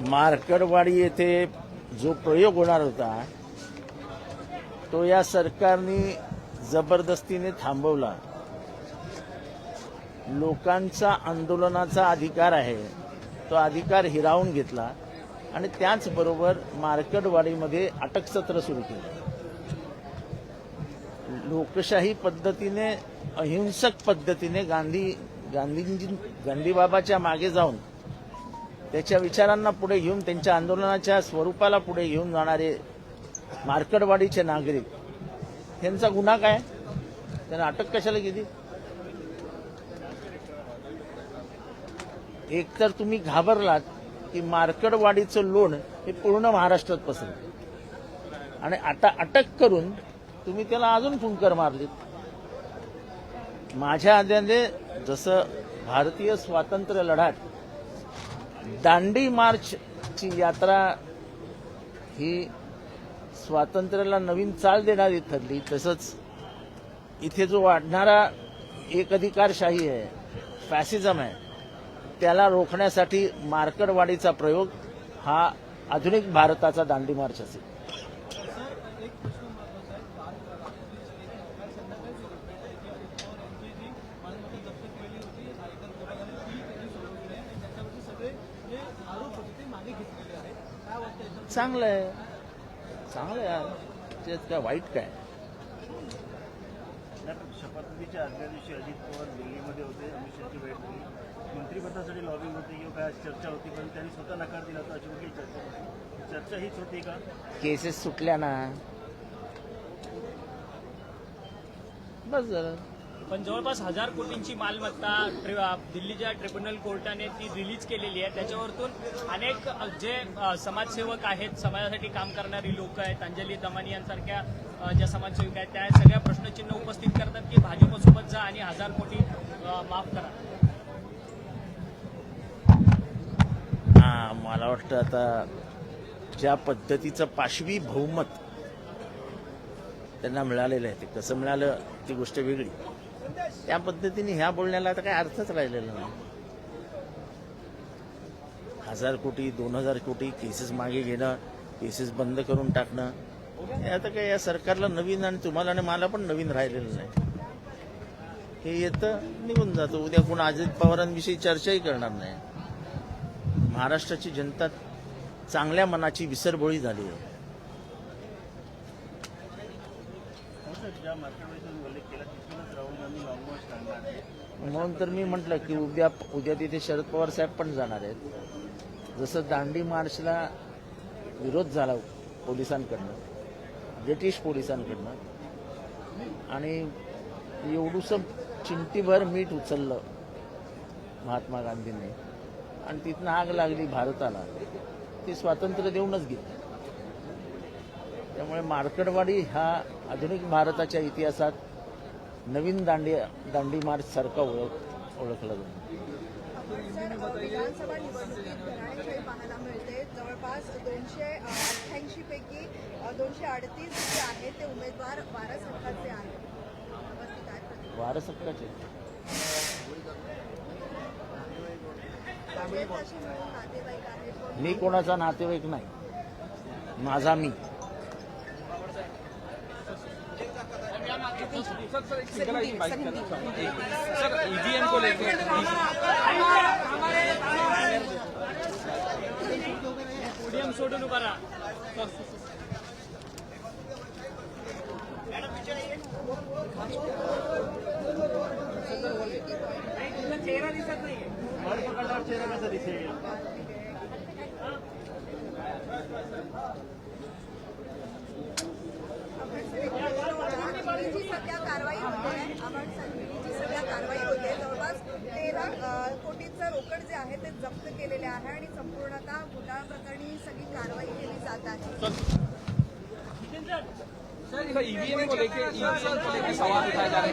मार्कडवाडी येथे जो प्रयोग होणार होता तो या सरकारने जबरदस्तीने थांबवला। लोकांचा आंदोलनाचा अधिकार आहे, तो अधिकार हिरावून घेतला आणि त्याचबरोबर मार्कडवाडीमध्ये अटकसत्र सुरू केलं। लोकशाही पद्धतीने अहिंसक पद्धतीने गांधीबाबाच्या मागे जाऊन त्याच्या विचारांना पुढे घेऊन त्यांच्या आंदोलनाच्या स्वरूपाला पुढे घेऊन जाणारे मार्कडवाडीचे नागरिक, त्यांचा गुन्हा काय? त्यांना अटक कशाला केली? एकतर तुम्ही घाबरलात की मार्कडवाडीचं लोण हे पूर्ण महाराष्ट्रात पसरलं आणि आता अटक करून तुम्ही त्याला अजून फुंकर मारलीत। माझ्या आद्याने जसं भारतीय स्वातंत्र्य लढ्यात दांडी मार्चची यात्रा ही स्वातंत्र्याला नवीन चाल देणारी ठरली, तसंच इथे जो वाढणारा एक अधिकारशाही आहे, फॅसिझम आहे, त्याला रोखण्यासाठी मार्कडवाडीचा प्रयोग हा आधुनिक भारताचा दांडी मार्च असेल। चांगलं आहे, चांगलं आहे यार, त्यात काय वाईट काय? शपथविधीच्या आदल्या दिवशी अजित पवार दिल्लीमध्ये होते, अमित शहाची भेट झाली, मंत्रिपदासाठी लॉबिंग होती किंवा काय चर्चा होती, पण त्यांनी स्वतः नकार दिला होता। अशी कुठली चर्चा हीच होती का? केसेस सुटल्या ना, बस झालं। पण जवळपास 1000 कोटींची मालमत्ता दिल्लीच्या ट्रिब्युनल कोर्टाने ती रिलीज केलेली आहे। त्याच्यावरतून अनेक जे समाजसेवक आहेत, समाजासाठी काम करणारी लोक आहेत, अंजली दमानी यांसारख्या ज्या समाजसेविका आहेत, त्या सगळ्या प्रश्नचिन्ह उपस्थित करतात की भाजपसोबत जा आणि 1000 कोटी माफ करा। मला वाटतं आता ज्या पद्धतीचं पाशवी बहुमत त्यांना मिळालेलं आहे, ते कसं मिळालं ती गोष्ट वेगळी, त्या पद्धतीने ह्या बोलण्याला आता काही अर्थच राहिलेला नाही। 1000 कोटी 2000 कोटी केसेस मागे घेणं, केसेस बंद करून टाकणं, हे आता काय या सरकारला नवीन आणि तुम्हाला आणि मला पण नवीन राहिलेलं नाही। हे येतं निघून जातं, उद्या कोण अजित पवारांविषयी चर्चाही करणार नाही। महाराष्ट्राची जनता चांगल्या मनाची विसरबोळी झाली आहे। म्हणून तर मी म्हटलं की उद्या तिथे शरद पवार साहेब पण जाणार आहेत। जसं दांडी मार्चला विरोध झाला पोलिसांकडनं, ब्रिटिश पोलिसांकडनं, आणि एवढूसं चिमटीभर मीठ उचललं महात्मा गांधींनी आणि तिथनं आग लागली भारताला, ते स्वातंत्र्य देऊनच गेले। त्यामुळे मार्कडवाडी हा आधुनिक भारताच्या इतिहासात नवीन दांडी मार्च सारखा ओळखला जातो। विधानसभा निवडणुकीत घराणेशाही पाहायला मिळते। जवळपास 288 पैकी 238 जे आहेत ते उमेदवार वारस हक्काचे आहेत। वारस हक्काचे मी कोणाचा नातेवाईक नाही, माझा मी। सर ईवीएम को लेकर पोडियम सोडून उभा रहा। चेहरा दिसत नाहीये, चेहरा कसा दिसेल? सध्या कारवाई होते, जवळपास 13 कोटींचं रोकड जे आहे ते जप्त केलेले आहे आणि संपूर्णतः घोटाळा प्रकरणी सगळी कारवाई केली जात आहे। सर ईवीएम को लेकर सवाल उठाया जा रहा है।